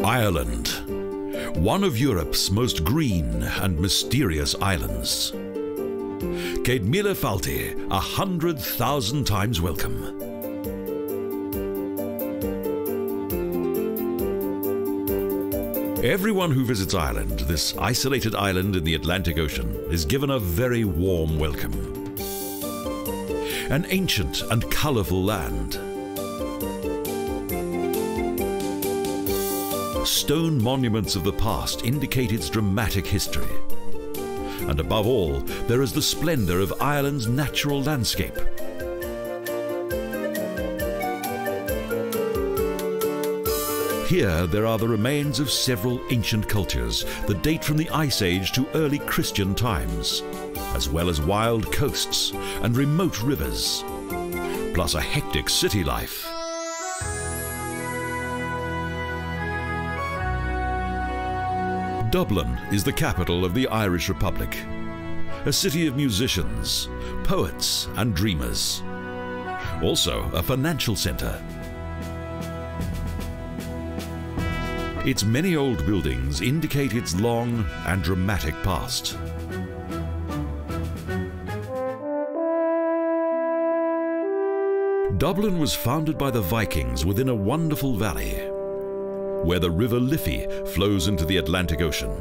Ireland, one of Europe's most green and mysterious islands. Céad Míle Fáilte, 100,000 times welcome. Everyone who visits Ireland, this isolated island in the Atlantic Ocean, is given a very warm welcome. An ancient and colourful land. Stone monuments of the past indicate its dramatic history. And above all, there is the splendour of Ireland's natural landscape. Here there are the remains of several ancient cultures that date from the Ice Age to early Christian times, as well as wild coasts and remote rivers, plus a hectic city life. Dublin is the capital of the Irish Republic, a city of musicians, poets and dreamers. Also a financial centre. Its many old buildings indicate its long and dramatic past. Dublin was founded by the Vikings within a wonderful valley, where the River Liffey flows into the Atlantic Ocean.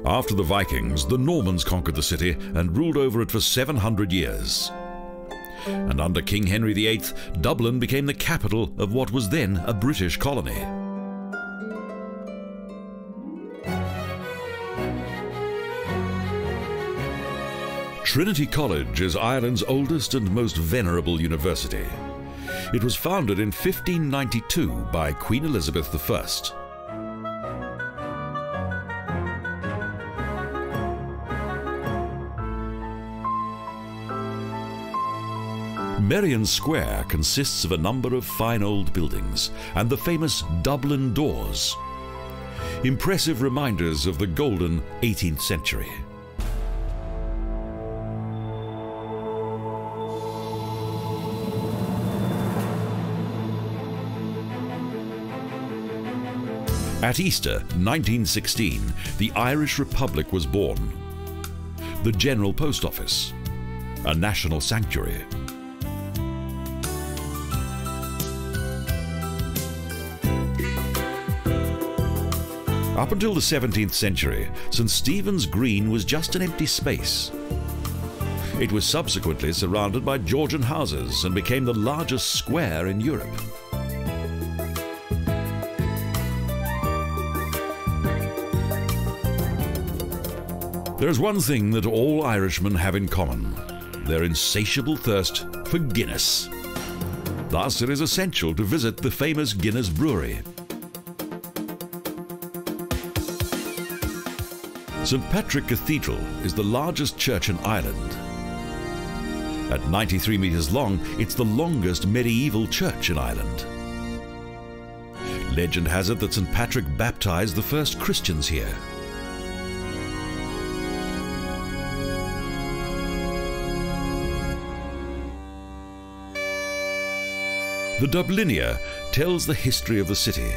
After the Vikings, the Normans conquered the city and ruled over it for 700 years. And under King Henry VIII, Dublin became the capital of what was then a British colony. Trinity College is Ireland's oldest and most venerable university. It was founded in 1592 by Queen Elizabeth I. Merrion Square consists of a number of fine old buildings and the famous Dublin Doors, impressive reminders of the golden 18th century. At Easter 1916, the Irish Republic was born. The General Post Office, a national sanctuary. Up until the 17th century, St. Stephen's Green was just an empty space. It was subsequently surrounded by Georgian houses and became the largest square in Europe. There is one thing that all Irishmen have in common: their insatiable thirst for Guinness. Thus, it is essential to visit the famous Guinness Brewery. St. Patrick Cathedral is the largest church in Ireland. At 93 metres long, it's the longest medieval church in Ireland. Legend has it that St. Patrick baptised the first Christians here. The Dublinia tells the history of the city,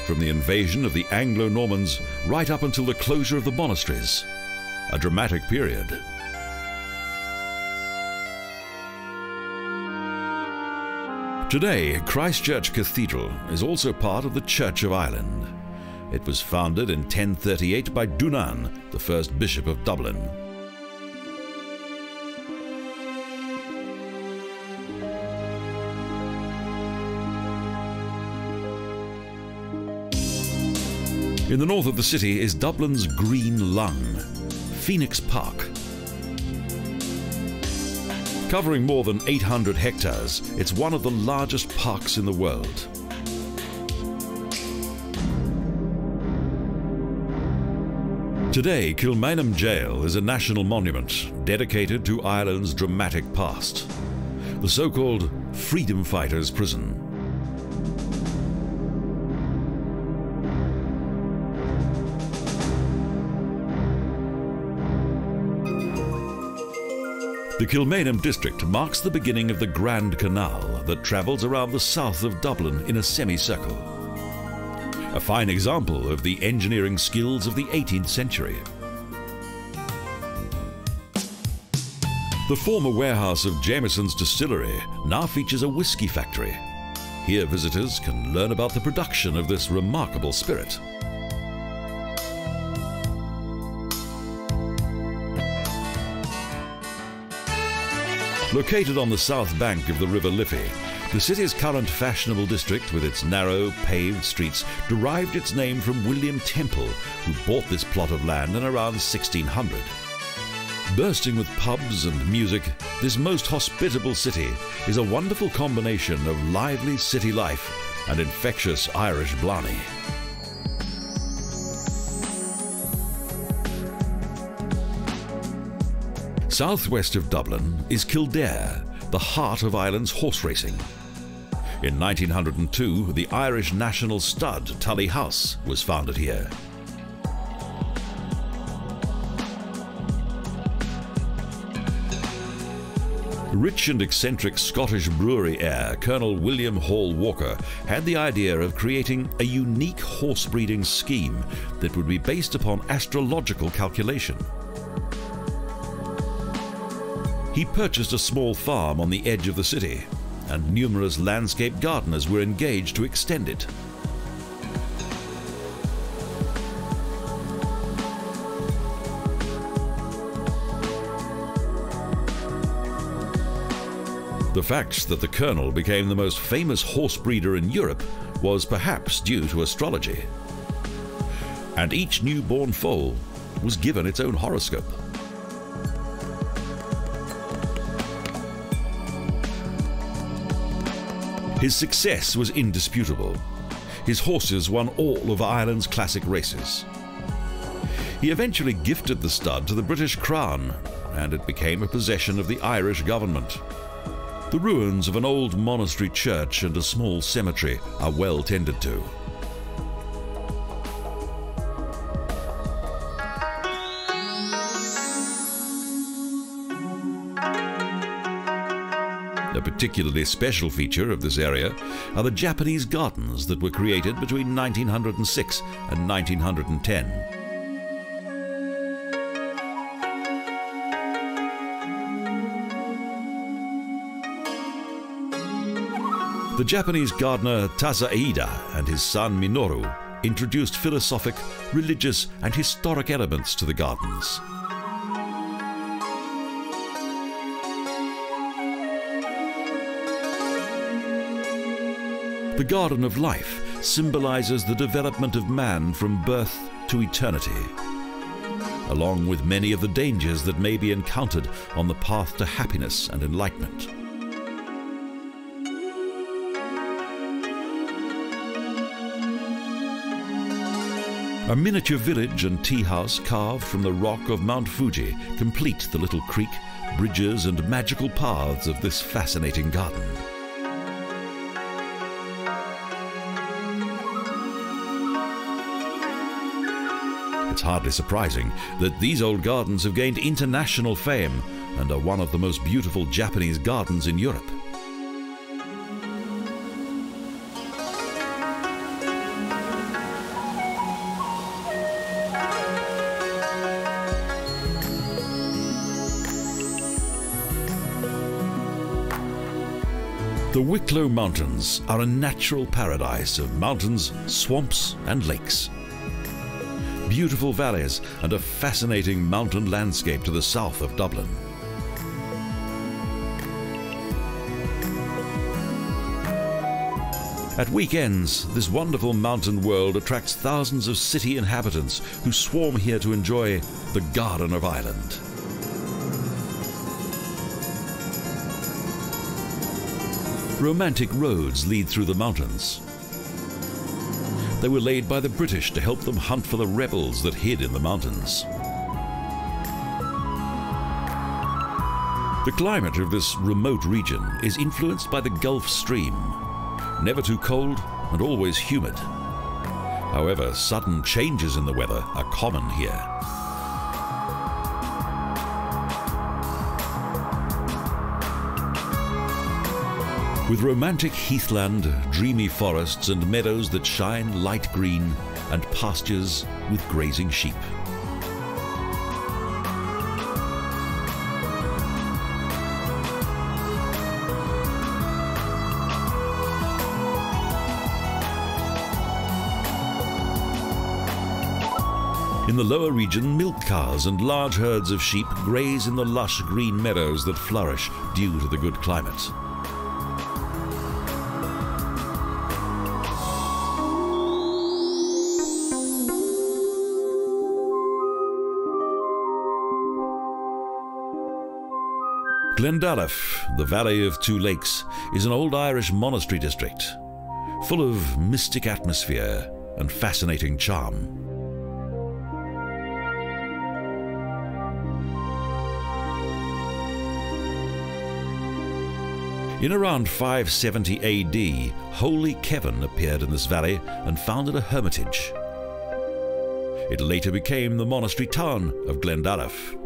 from the invasion of the Anglo-Normans right up until the closure of the monasteries, a dramatic period. Today, Christchurch Cathedral is also part of the Church of Ireland. It was founded in 1038 by Dunan, the first Bishop of Dublin. In the north of the city is Dublin's Green Lung, Phoenix Park. Covering more than 800 hectares, it's one of the largest parks in the world. Today, Kilmainham Jail is a national monument dedicated to Ireland's dramatic past, the so-called Freedom Fighters' Prison. The Kilmainham district marks the beginning of the Grand Canal that travels around the south of Dublin in a semicircle. A fine example of the engineering skills of the 18th century. The former warehouse of Jameson's distillery now features a whisky factory. Here visitors can learn about the production of this remarkable spirit. Located on the south bank of the River Liffey, the city's current fashionable district with its narrow, paved streets derived its name from William Temple, who bought this plot of land in around 1600. Bursting with pubs and music, this most hospitable city is a wonderful combination of lively city life and infectious Irish blarney. Southwest of Dublin is Kildare, the heart of Ireland's horse racing. In 1902, the Irish national stud Tully House was founded here. Rich and eccentric Scottish brewery heir Colonel William Hall Walker had the idea of creating a unique horse breeding scheme that would be based upon astrological calculation. He purchased a small farm on the edge of the city, and numerous landscape gardeners were engaged to extend it. The fact that the Colonel became the most famous horse breeder in Europe was perhaps due to astrology. And each newborn foal was given its own horoscope. His success was indisputable. His horses won all of Ireland's classic races. He eventually gifted the stud to the British Crown, and it became a possession of the Irish government. The ruins of an old monastery church and a small cemetery are well tended to. A particularly special feature of this area are the Japanese gardens that were created between 1906 and 1910. The Japanese gardener Tasaida and his son Minoru introduced philosophic, religious and historic elements to the gardens. The Garden of Life symbolizes the development of man from birth to eternity, along with many of the dangers that may be encountered on the path to happiness and enlightenment. A miniature village and tea house carved from the rock of Mount Fuji complete the little creek, bridges and magical paths of this fascinating garden. It's hardly surprising that these old gardens have gained international fame and are one of the most beautiful Japanese gardens in Europe. The Wicklow Mountains are a natural paradise of mountains, swamps and lakes. Beautiful valleys and a fascinating mountain landscape to the south of Dublin. At weekends, this wonderful mountain world attracts thousands of city inhabitants who swarm here to enjoy the Garden of Ireland. Romantic roads lead through the mountains. They were laid by the British to help them hunt for the rebels that hid in the mountains. The climate of this remote region is influenced by the Gulf Stream, never too cold and always humid. However, sudden changes in the weather are common here. With romantic heathland, dreamy forests and meadows that shine light green, and pastures with grazing sheep. In the lower region, milk cows and large herds of sheep graze in the lush green meadows that flourish due to the good climate. Glendalough, the Valley of Two Lakes, is an old Irish monastery district, full of mystic atmosphere and fascinating charm. In around 570 AD, holy Kevin appeared in this valley and founded a hermitage. It later became the monastery town of Glendalough.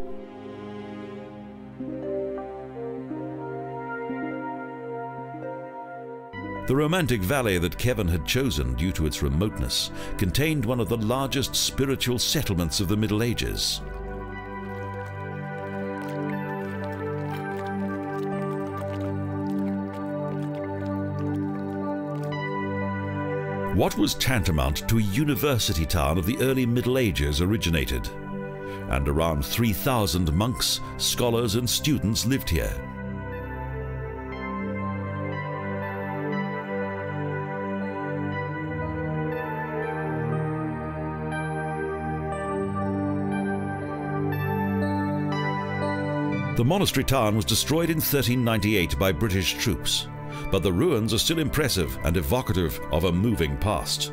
The romantic valley that Kevin had chosen due to its remoteness contained one of the largest spiritual settlements of the Middle Ages. What was tantamount to a university town of the early Middle Ages originated, and around 3,000 monks, scholars and students lived here. The monastery town was destroyed in 1398 by British troops, but the ruins are still impressive and evocative of a moving past.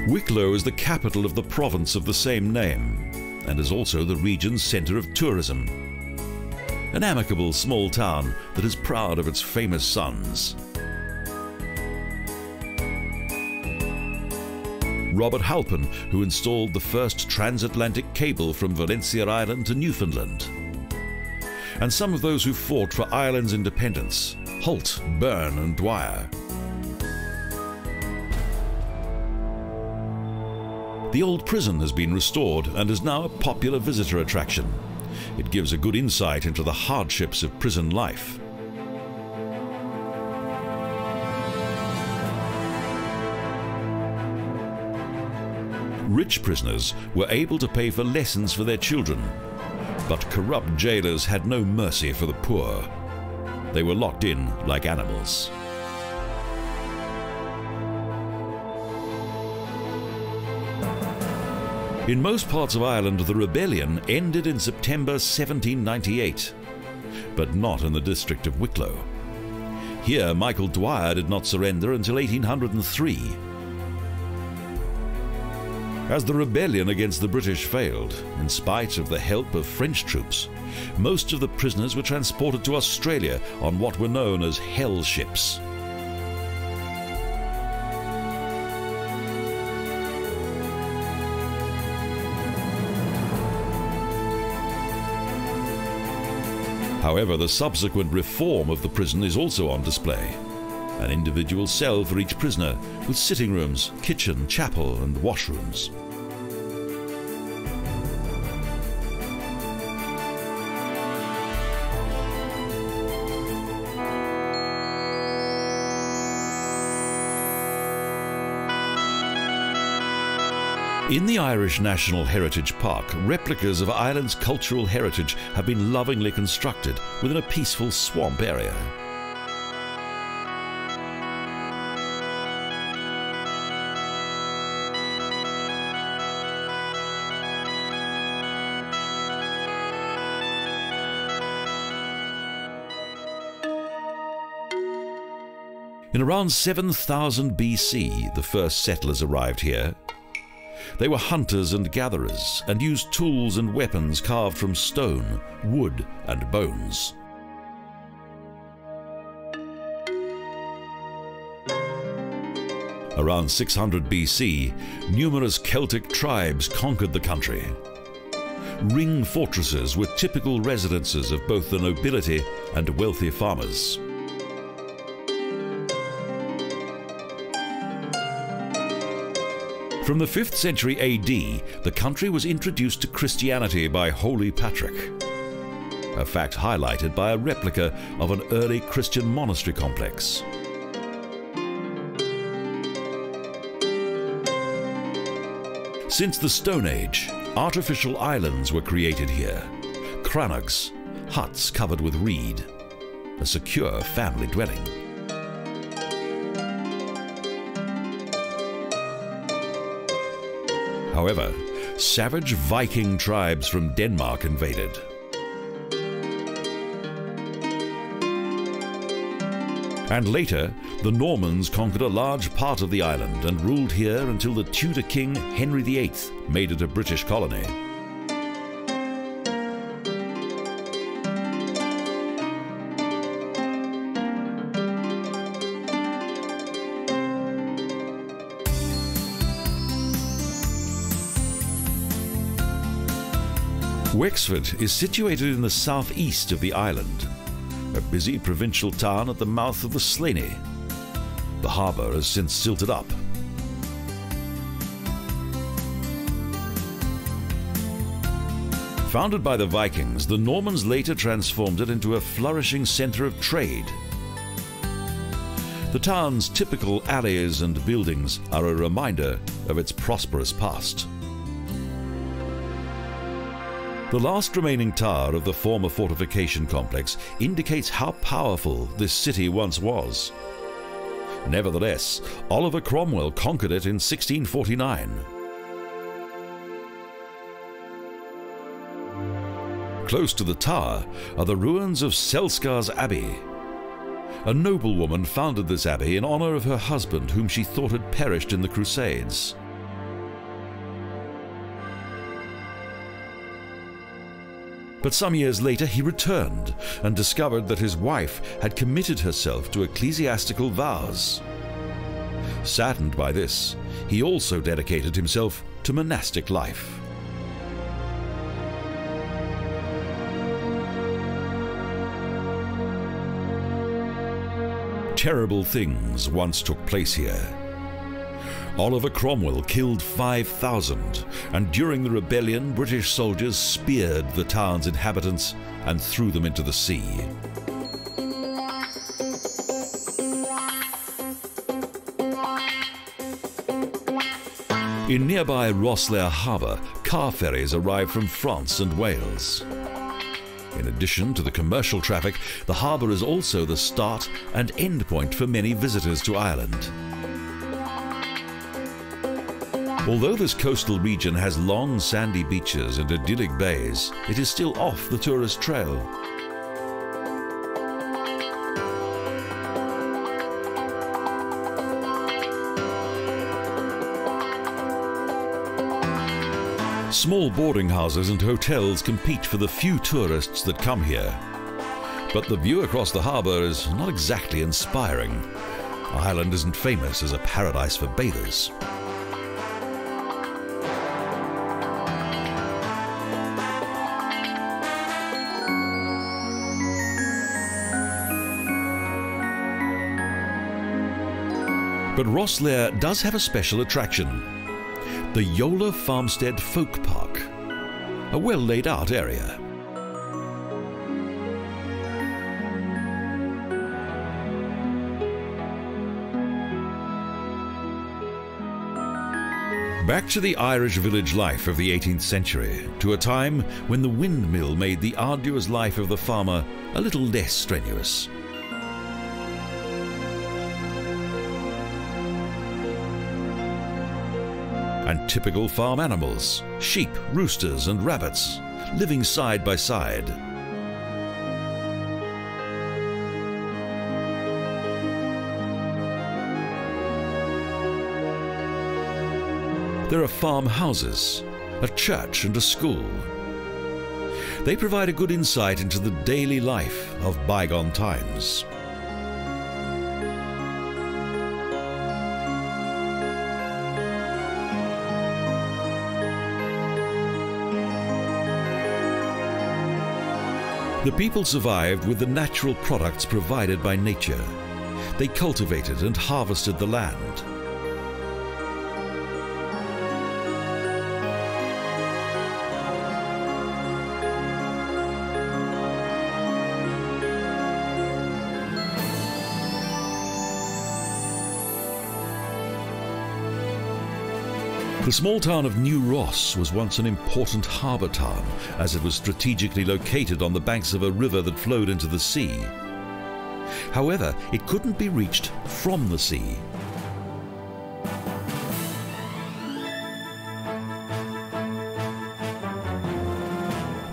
Wicklow is the capital of the province of the same name, and is also the region's centre of tourism. An amicable small town that is proud of its famous sons. Robert Halpin, who installed the first transatlantic cable from Valencia Island to Newfoundland. And some of those who fought for Ireland's independence, Holt, Byrne and Dwyer. The old prison has been restored and is now a popular visitor attraction. It gives a good insight into the hardships of prison life. Rich prisoners were able to pay for lessons for their children, but corrupt jailers had no mercy for the poor. They were locked in like animals. In most parts of Ireland, the rebellion ended in September 1798, but not in the district of Wicklow. Here, Michael Dwyer did not surrender until 1803. As the rebellion against the British failed, in spite of the help of French troops, most of the prisoners were transported to Australia on what were known as hell ships. However, the subsequent reform of the prison is also on display. An individual cell for each prisoner, with sitting rooms, kitchen, chapel and washrooms. In the Irish National Heritage Park, replicas of Ireland's cultural heritage have been lovingly constructed within a peaceful swamp area. In around 7000 BC, the first settlers arrived here. They were hunters and gatherers and used tools and weapons carved from stone, wood, and bones. Around 600 BC, numerous Celtic tribes conquered the country. Ring fortresses were typical residences of both the nobility and wealthy farmers. From the 5th century AD, the country was introduced to Christianity by Holy Patrick, a fact highlighted by a replica of an early Christian monastery complex. Since the Stone Age, artificial islands were created here, crannogs, huts covered with reed, a secure family dwelling. However, savage Viking tribes from Denmark invaded. And later, the Normans conquered a large part of the island and ruled here until the Tudor king Henry VIII made it a British colony. Wexford is situated in the southeast of the island, a busy provincial town at the mouth of the Slaney. The harbour has since silted up. Founded by the Vikings, the Normans later transformed it into a flourishing centre of trade. The town's typical alleys and buildings are a reminder of its prosperous past. The last remaining tower of the former fortification complex indicates how powerful this city once was. Nevertheless, Oliver Cromwell conquered it in 1649. Close to the tower are the ruins of Celtic Abbey. A noblewoman founded this abbey in honor of her husband, whom she thought had perished in the Crusades. But some years later he returned and discovered that his wife had committed herself to ecclesiastical vows. Saddened by this, he also dedicated himself to monastic life. Terrible things once took place here. Oliver Cromwell killed 5,000, and during the rebellion, British soldiers speared the town's inhabitants and threw them into the sea. In nearby Rosslare harbour, car ferries arrive from France and Wales. In addition to the commercial traffic, the harbour is also the start and end point for many visitors to Ireland. Although this coastal region has long sandy beaches and idyllic bays, it is still off the tourist trail. Small boarding houses and hotels compete for the few tourists that come here. But the view across the harbour is not exactly inspiring. Ireland isn't famous as a paradise for bathers. But Rosslare does have a special attraction: the Yola Farmstead Folk Park, a well laid out area. Back to the Irish village life of the 18th century, to a time when the windmill made the arduous life of the farmer a little less strenuous. And typical farm animals, sheep, roosters and rabbits, living side by side. There are farmhouses, a church and a school. They provide a good insight into the daily life of bygone times. The people survived with the natural products provided by nature. They cultivated and harvested the land. The small town of New Ross was once an important harbour town, as it was strategically located on the banks of a river that flowed into the sea. However, it couldn't be reached from the sea.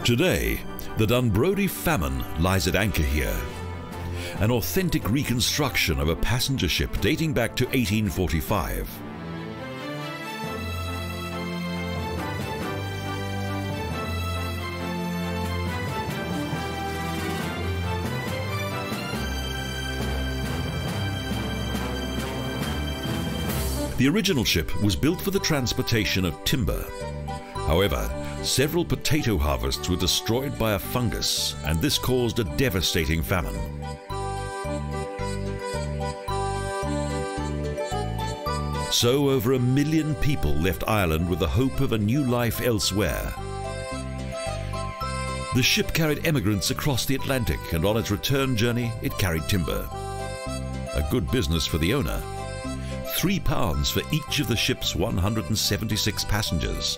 Today, the Dunbrody famine lies at anchor here. An authentic reconstruction of a passenger ship dating back to 1845. The original ship was built for the transportation of timber. However, several potato harvests were destroyed by a fungus, and this caused a devastating famine. So over 1 million people left Ireland with the hope of a new life elsewhere. The ship carried emigrants across the Atlantic, and on its return journey it carried timber. A good business for the owner. £3 for each of the ship's 176 passengers.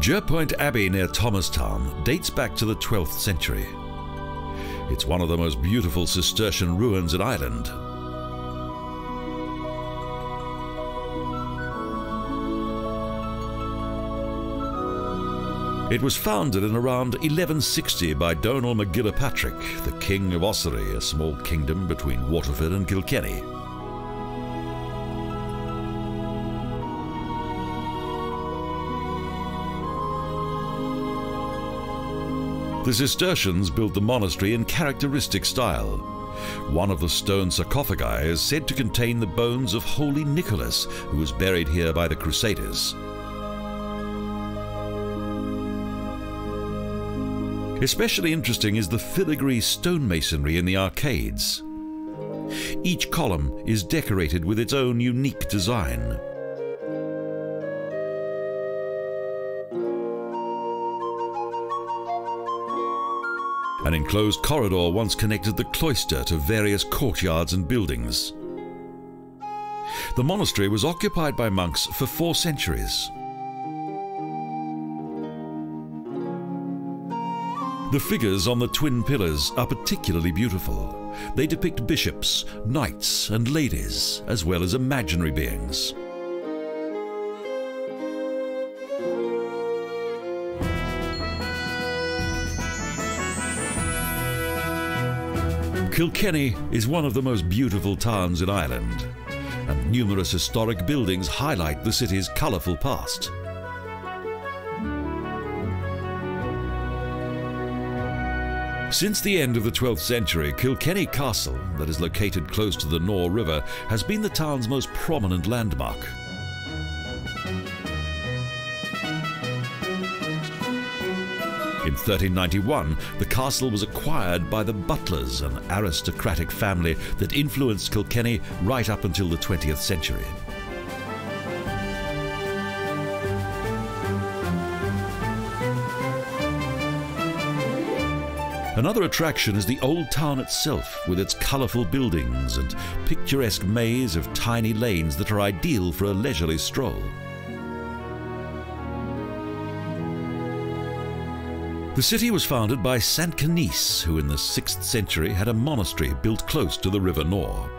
Joepoint Abbey near Thomastown dates back to the 12th century. It's one of the most beautiful Cistercian ruins in Ireland. It was founded in around 1160 by Donald MacGillipatrick, the King of Ossory, a small kingdom between Waterford and Kilkenny. The Cistercians built the monastery in characteristic style. One of the stone sarcophagi is said to contain the bones of Holy Nicholas, who was buried here by the Crusaders. Especially interesting is the filigree stonemasonry in the arcades. Each column is decorated with its own unique design. An enclosed corridor once connected the cloister to various courtyards and buildings. The monastery was occupied by monks for 4 centuries. The figures on the twin pillars are particularly beautiful. They depict bishops, knights and ladies, as well as imaginary beings. Kilkenny is one of the most beautiful towns in Ireland, and numerous historic buildings highlight the city's colourful past. Since the end of the 12th century, Kilkenny Castle, that is located close to the Nore River, has been the town's most prominent landmark. In 1391, the castle was acquired by the Butlers, an aristocratic family that influenced Kilkenny right up until the 20th century. Another attraction is the old town itself, with its colourful buildings and picturesque maze of tiny lanes that are ideal for a leisurely stroll. The city was founded by Saint Canice, who in the 6th century had a monastery built close to the River Nore.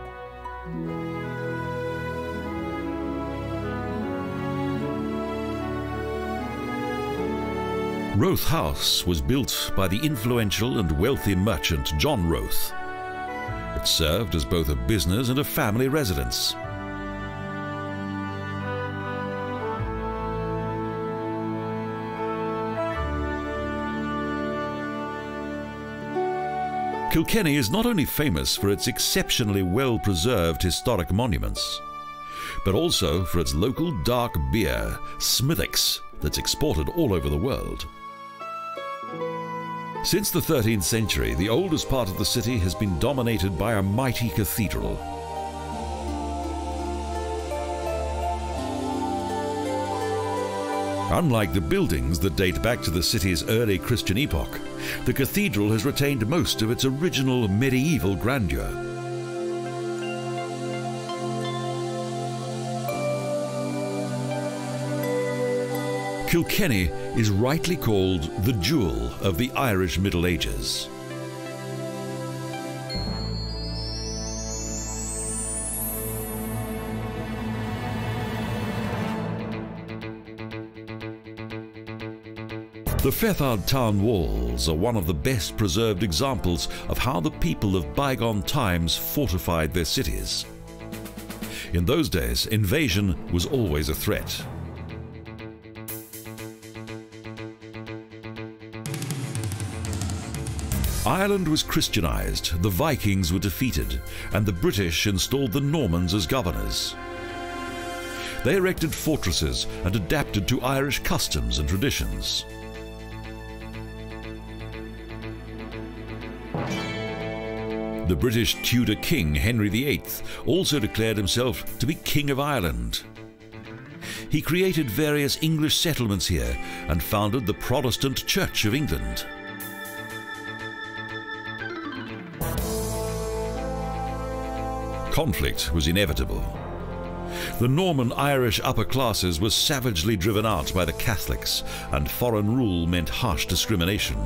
Rothe House was built by the influential and wealthy merchant John Rothe. It served as both a business and a family residence. Kilkenny is not only famous for its exceptionally well-preserved historic monuments, but also for its local dark beer, Smithwick's, that's exported all over the world. Since the 13th century, the oldest part of the city has been dominated by a mighty cathedral. Unlike the buildings that date back to the city's early Christian epoch, the cathedral has retained most of its original medieval grandeur. Kilkenny is rightly called the jewel of the Irish Middle Ages. The Fethard town walls are one of the best preserved examples of how the people of bygone times fortified their cities. In those days, invasion was always a threat. Ireland was Christianized, the Vikings were defeated, and the British installed the Normans as governors. They erected fortresses and adapted to Irish customs and traditions. The British Tudor king Henry VIII also declared himself to be King of Ireland. He created various English settlements here and founded the Protestant Church of England. Conflict was inevitable. The Norman Irish upper classes were savagely driven out by the Catholics, and foreign rule meant harsh discrimination.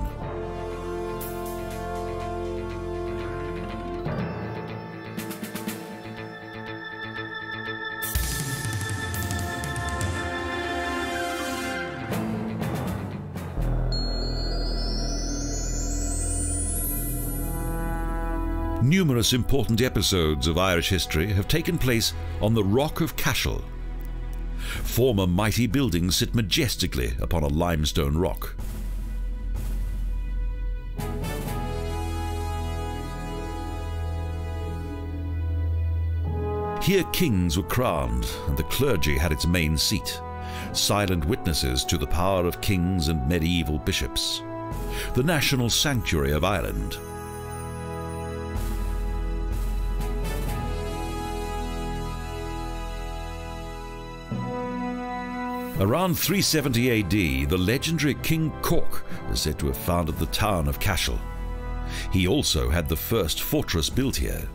Numerous important episodes of Irish history have taken place on the Rock of Cashel. Former mighty buildings sit majestically upon a limestone rock. Here kings were crowned and the clergy had its main seat, silent witnesses to the power of kings and medieval bishops. The national sanctuary of Ireland. Around 370 AD, the legendary King Cork is said to have founded the town of Cashel. He also had the first fortress built here.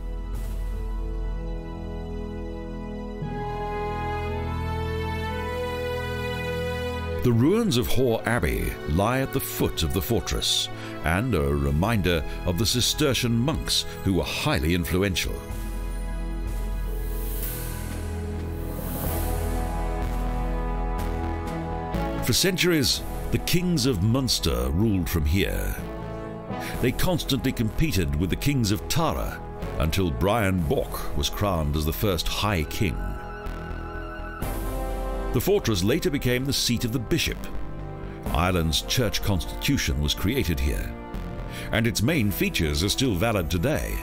The ruins of Moher Abbey lie at the foot of the fortress and are a reminder of the Cistercian monks who were highly influential. For centuries, the kings of Munster ruled from here. They constantly competed with the kings of Tara until Brian Bock was crowned as the first High King. The fortress later became the seat of the bishop. Ireland's church constitution was created here, and its main features are still valid today.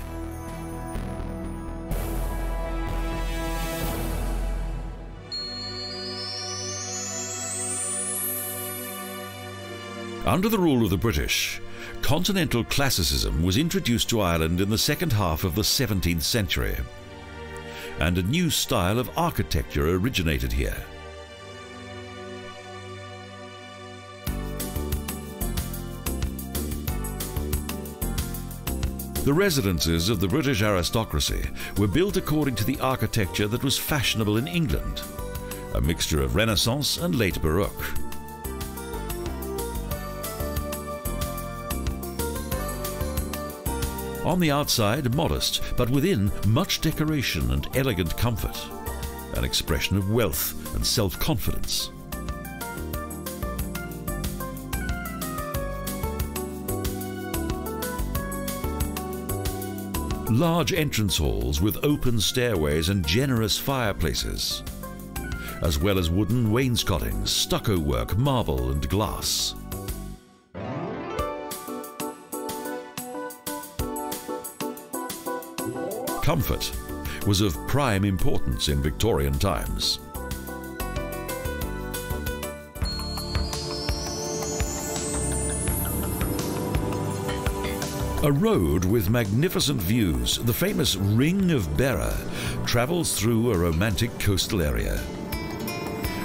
Under the rule of the British, continental classicism was introduced to Ireland in the second half of the 17th century, and a new style of architecture originated here. The residences of the British aristocracy were built according to the architecture that was fashionable in England, a mixture of Renaissance and late Baroque. On the outside, modest, but within, much decoration and elegant comfort, an expression of wealth and self-confidence. large entrance halls with open stairways and generous fireplaces, as well as wooden wainscotings, stucco work, marble and glass. Comfort was of prime importance in Victorian times. A road with magnificent views, the famous Ring of Beara, travels through a romantic coastal area.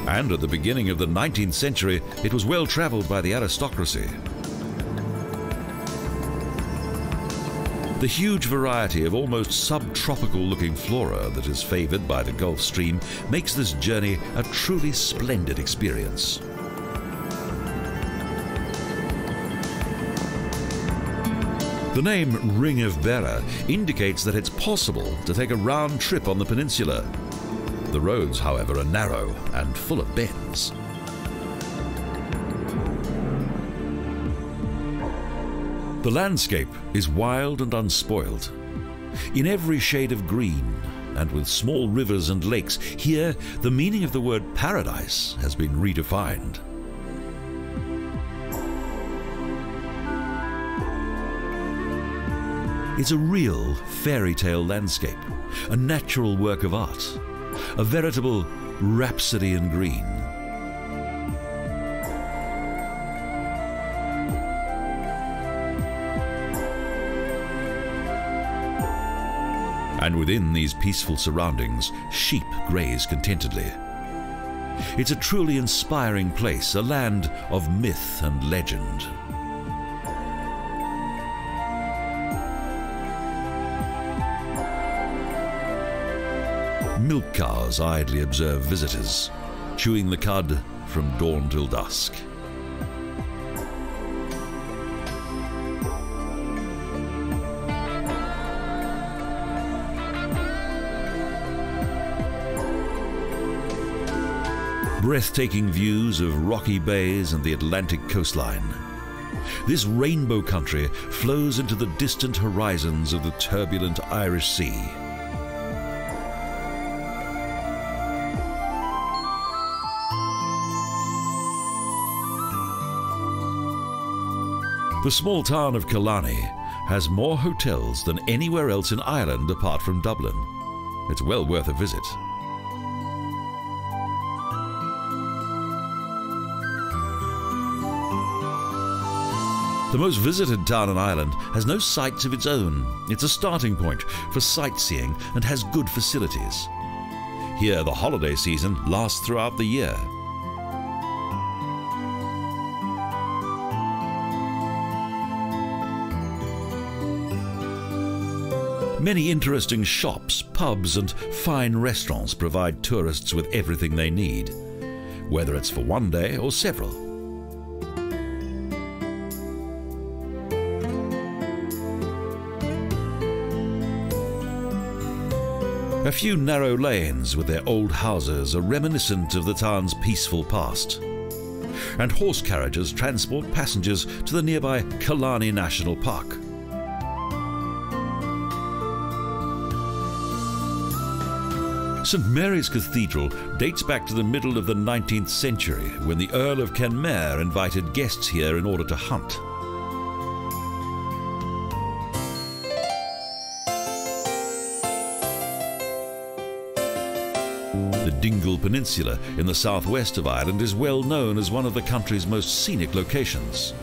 And at the beginning of the 19th century, it was well travelled by the aristocracy. The huge variety of almost subtropical looking flora that is favoured by the Gulf Stream makes this journey a truly splendid experience. The name Ring of Beara indicates that it's possible to take a round trip on the peninsula. The roads, however, are narrow and full of bends. The landscape is wild and unspoiled, in every shade of green, and with small rivers and lakes. Here, the meaning of the word paradise has been redefined. It's a real fairy tale landscape, a natural work of art, a veritable rhapsody in green. And within these peaceful surroundings, sheep graze contentedly. It's a truly inspiring place, a land of myth and legend. Milk cows idly observe visitors, chewing the cud from dawn till dusk. Breathtaking views of rocky bays and the Atlantic coastline. This rainbow country flows into the distant horizons of the turbulent Irish Sea. The small town of Kilkenny has more hotels than anywhere else in Ireland apart from Dublin. It's well worth a visit. The most visited town in Ireland has no sights of its own. It's a starting point for sightseeing and has good facilities. Here, the holiday season lasts throughout the year. Many interesting shops, pubs and fine restaurants provide tourists with everything they need, whether it's for one day or several. A few narrow lanes with their old houses are reminiscent of the town's peaceful past, and horse carriages transport passengers to the nearby Kilkenny National Park. St Mary's Cathedral dates back to the middle of the 19th century, when the Earl of Kenmare invited guests here in order to hunt. The Dingle Peninsula in the southwest of Ireland is well known as one of the country's most scenic locations.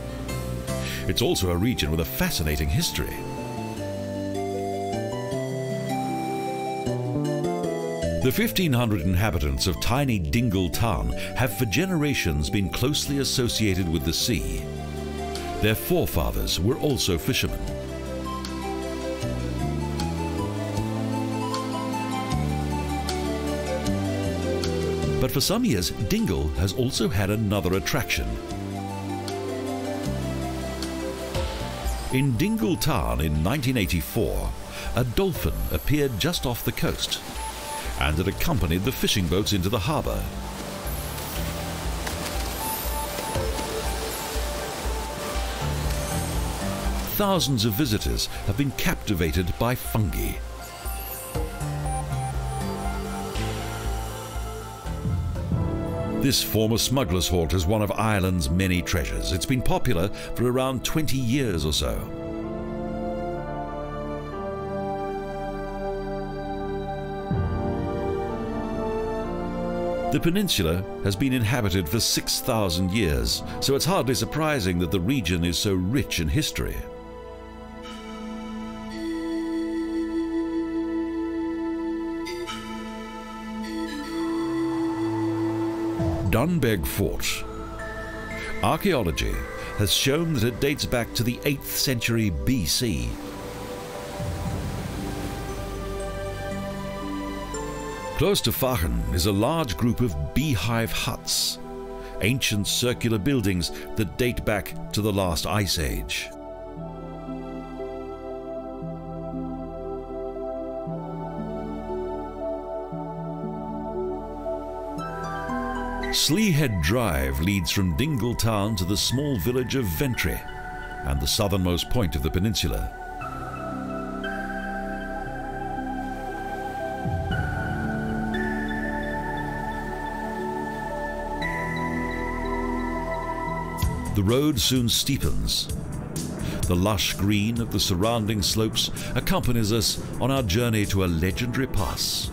It's also a region with a fascinating history. The 1,500 inhabitants of tiny Dingle town have for generations been closely associated with the sea. Their forefathers were also fishermen. But for some years, Dingle has also had another attraction. In Dingle town in 1984, a dolphin appeared just off the coast, and it accompanied the fishing boats into the harbour. thousands of visitors have been captivated by fungi. This former smuggler's halt is one of Ireland's many treasures. It's been popular for around 20 years or so. The peninsula has been inhabited for 6,000 years, so it's hardly surprising that the region is so rich in history. Dunbeg Fort. Archaeology has shown that it dates back to the 8th century BC. Close to Fachen is a large group of beehive huts, ancient circular buildings that date back to the last ice age. Sleehead Drive leads from Dingle town to the small village of Ventry and the southernmost point of the peninsula. The road soon steepens. The lush green of the surrounding slopes accompanies us on our journey to a legendary pass.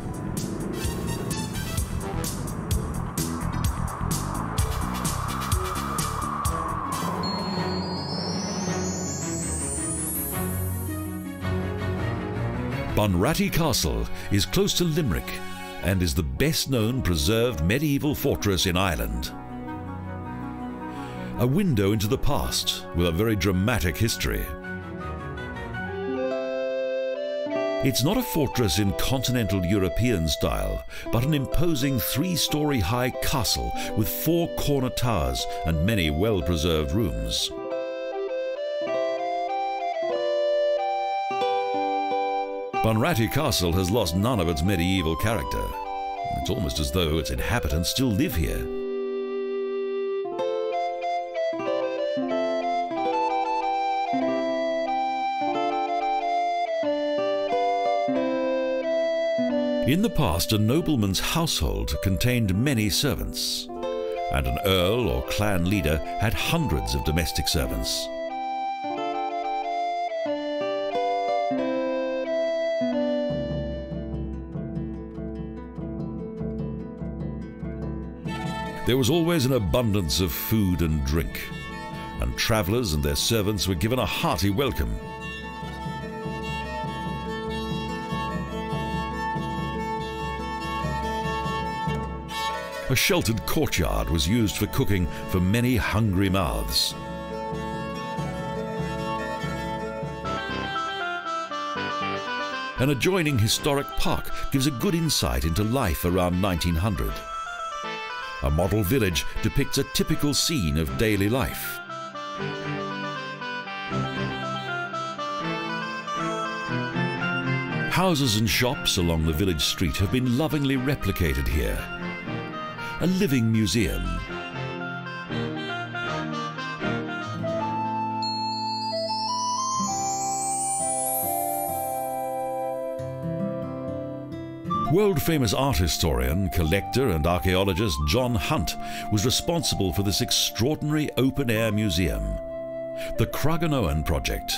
Bunratty Castle is close to Limerick and is the best-known preserved medieval fortress in Ireland. A window into the past with a very dramatic history. It's not a fortress in continental European style, but an imposing 3-story high castle with 4 corner towers and many well-preserved rooms. Bunratty Castle has lost none of its medieval character. It's almost as though its inhabitants still live here. In the past, a nobleman's household contained many servants, and an earl or clan leader had hundreds of domestic servants. There was always an abundance of food and drink, and travellers and their servants were given a hearty welcome. A sheltered courtyard was used for cooking for many hungry mouths. An adjoining historic park gives a good insight into life around 1900. A model village depicts a typical scene of daily life. Houses and shops along the village street have been lovingly replicated here. A living museum. World-famous art historian, collector and archaeologist John Hunt was responsible for this extraordinary open-air museum, the Kragenowen Project.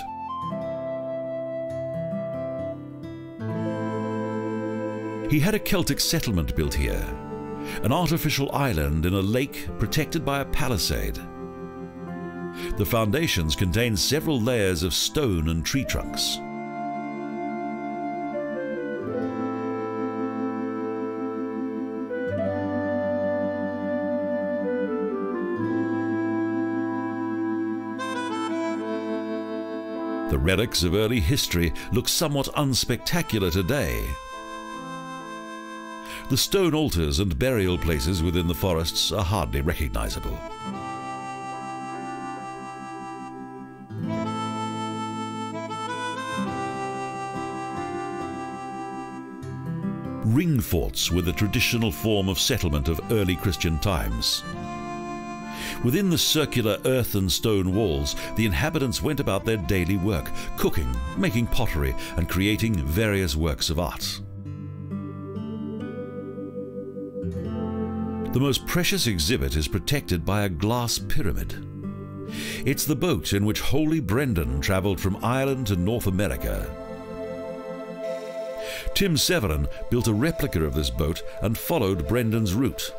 He had a Celtic settlement built here, an artificial island in a lake protected by a palisade. The foundations contain several layers of stone and tree trunks. The relics of early history look somewhat unspectacular today. The stone altars and burial places within the forests are hardly recognizable. Ring forts were the traditional form of settlement of early Christian times. Within the circular earth and stone walls, the inhabitants went about their daily work, cooking, making pottery, and creating various works of art. The most precious exhibit is protected by a glass pyramid. It's the boat in which Holy Brendan travelled from Ireland to North America. Tim Severin built a replica of this boat and followed Brendan's route.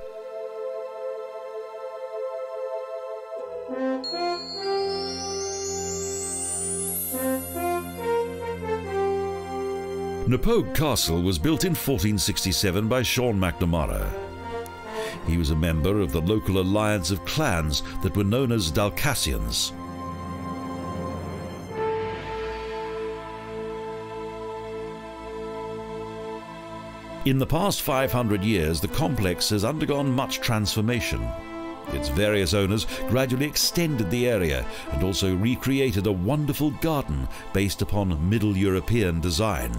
Neptune Castle was built in 1467 by Sean McNamara. He was a member of the local alliance of clans that were known as Dalcassians. In the past 500 years, the complex has undergone much transformation. Its various owners gradually extended the area and also recreated a wonderful garden based upon Middle European design.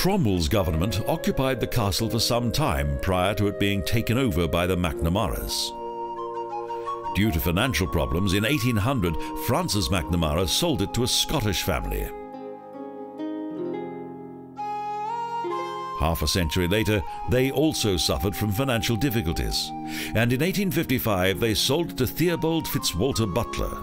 Cromwell's government occupied the castle for some time prior to it being taken over by the McNamaras. Due to financial problems, in 1800, Francis McNamara sold it to a Scottish family. Half a century later, they also suffered from financial difficulties, and in 1855 they sold it to Theobald Fitzwalter Butler.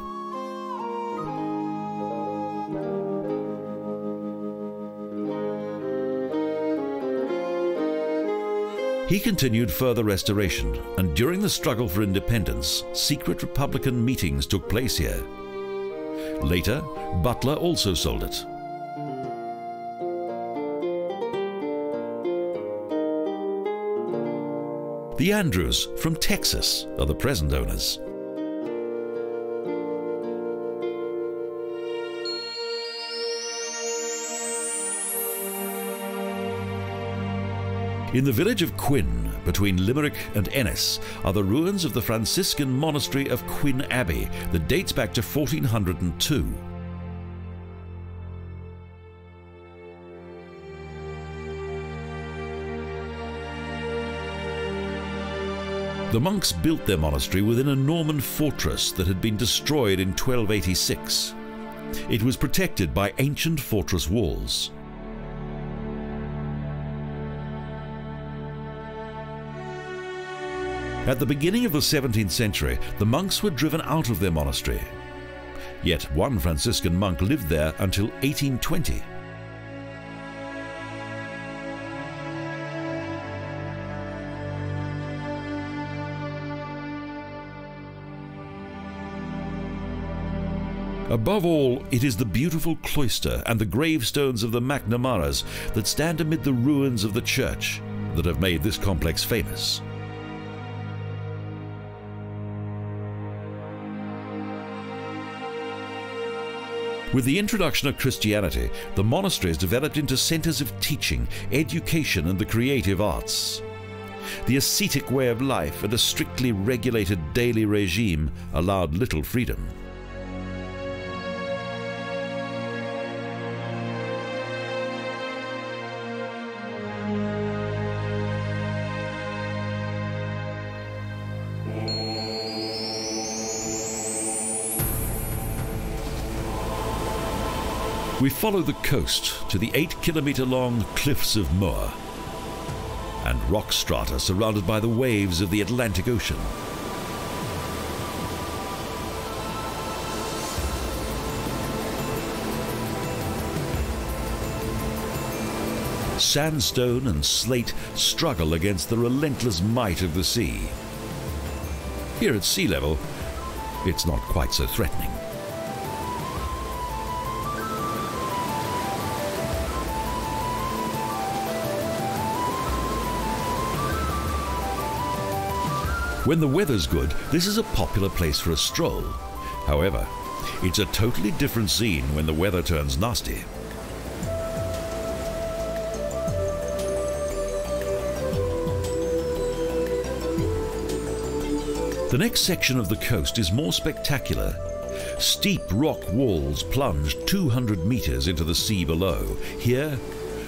He continued further restoration, and during the struggle for independence, secret Republican meetings took place here. Later, Butler also sold it. The Andrews from Texas are the present owners. In the village of Quin, between Limerick and Ennis, are the ruins of the Franciscan monastery of Quin Abbey that dates back to 1402. The monks built their monastery within a Norman fortress that had been destroyed in 1286. It was protected by ancient fortress walls. At the beginning of the 17th century, the monks were driven out of their monastery. Yet one Franciscan monk lived there until 1820. Above all, it is the beautiful cloister and the gravestones of the McNamaras that stand amid the ruins of the church that have made this complex famous. With the introduction of Christianity, the monasteries developed into centers of teaching, education, and the creative arts. The ascetic way of life and a strictly regulated daily regime allowed little freedom. We follow the coast to the 8-kilometre-long Cliffs of Moher and rock strata surrounded by the waves of the Atlantic Ocean. Sandstone and slate struggle against the relentless might of the sea. Here at sea level, it's not quite so threatening. When the weather's good, this is a popular place for a stroll. However, it's a totally different scene when the weather turns nasty. The next section of the coast is more spectacular. Steep rock walls plunge 200 meters into the sea below. Here,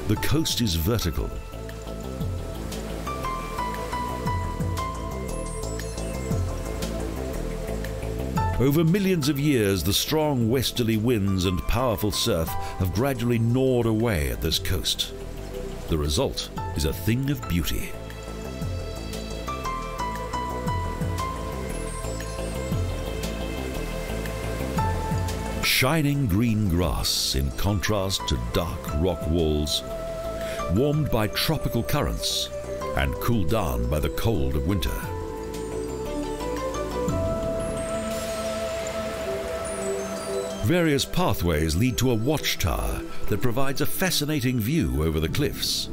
the coast is vertical. Over millions of years, the strong westerly winds and powerful surf have gradually gnawed away at this coast. The result is a thing of beauty. Shining green grass in contrast to dark rock walls, warmed by tropical currents and cooled down by the cold of winter. Various pathways lead to a watchtower that provides a fascinating view over the cliffs.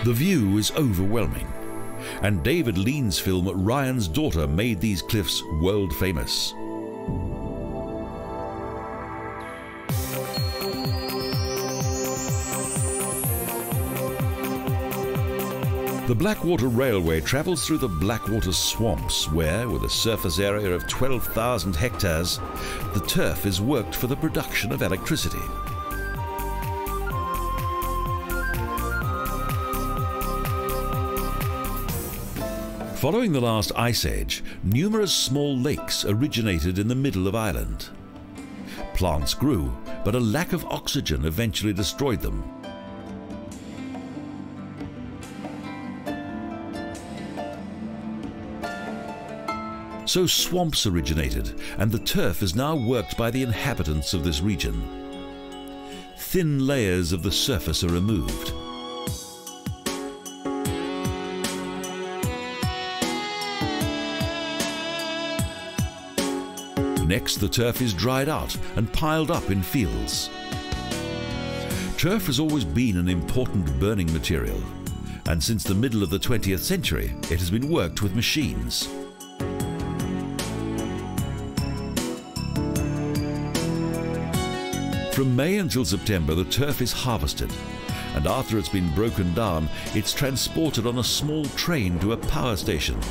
The view is overwhelming, and David Lean's film Ryan's Daughter made these cliffs world famous. The Blackwater Railway travels through the Blackwater swamps where, with a surface area of 12,000 hectares, the turf is worked for the production of electricity. Following the last ice age, numerous small lakes originated in the middle of Ireland. Plants grew, but a lack of oxygen eventually destroyed them. So swamps originated, and the turf is now worked by the inhabitants of this region. Thin layers of the surface are removed. Next, the turf is dried out and piled up in fields. Turf has always been an important burning material, and since the middle of the 20th century, it has been worked with machines. From May until September, the turf is harvested, and after it's been broken down, it's transported on a small train to a power station.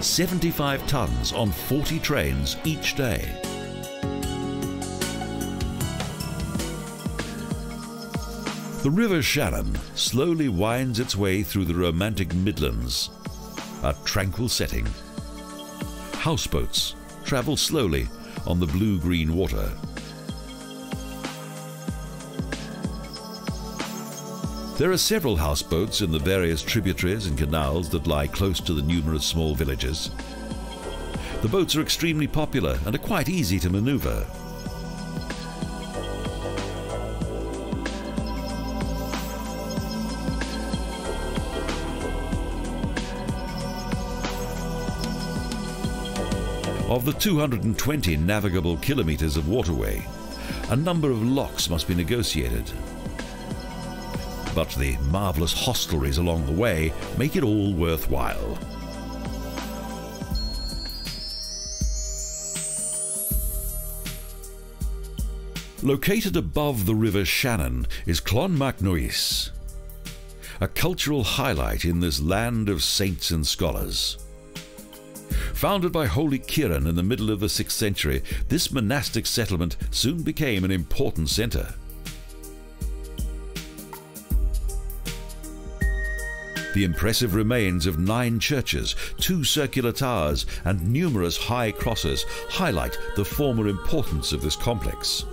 75 tons on 40 trains each day. The River Shannon slowly winds its way through the romantic Midlands, a tranquil setting. Houseboats travel slowly on the blue-green water. There are several houseboats in the various tributaries and canals that lie close to the numerous small villages. The boats are extremely popular and are quite easy to maneuver. Of the 220 navigable kilometres of waterway, a number of locks must be negotiated. But the marvellous hostelries along the way make it all worthwhile. Located above the River Shannon is Clonmacnoise, a cultural highlight in this land of saints and scholars. Founded by Holy Kieran in the middle of the 6th century, this monastic settlement soon became an important centre. The impressive remains of 9 churches, 2 circular towers, and numerous high crosses highlight the former importance of this complex.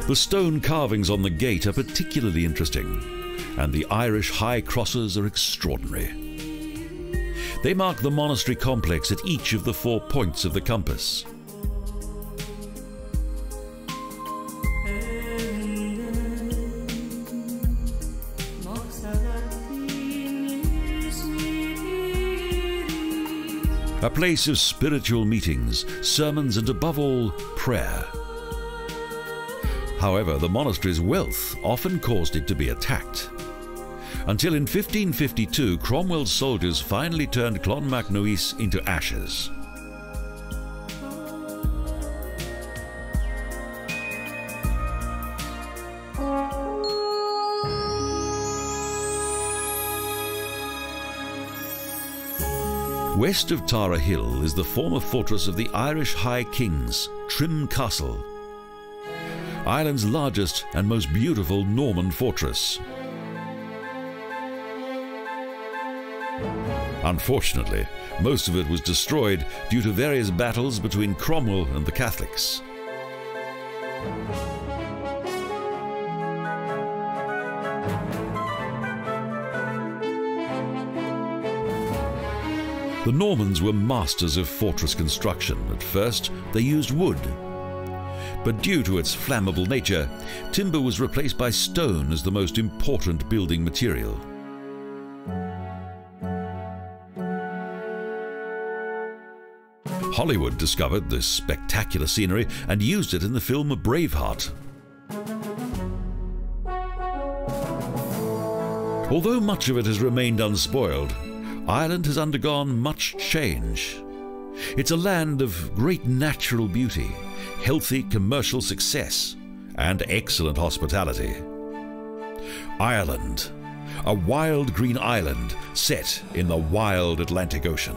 The stone carvings on the gate are particularly interesting, and the Irish high crosses are extraordinary. They mark the monastery complex at each of the 4 points of the compass. A place of spiritual meetings, sermons, and above all, prayer. However, the monastery's wealth often caused it to be attacked. Until in 1552, Cromwell's soldiers finally turned Clonmacnoise into ashes. West of Tara Hill is the former fortress of the Irish High Kings, Trim Castle, Ireland's largest and most beautiful Norman fortress. Unfortunately, most of it was destroyed due to various battles between Cromwell and the Catholics. The Normans were masters of fortress construction. At first, they used wood. But due to its flammable nature, timber was replaced by stone as the most important building material. Hollywood discovered this spectacular scenery and used it in the film Braveheart. Although much of it has remained unspoiled, Ireland has undergone much change. It's a land of great natural beauty, healthy commercial success, and excellent hospitality. Ireland, a wild green island set in the wild Atlantic Ocean.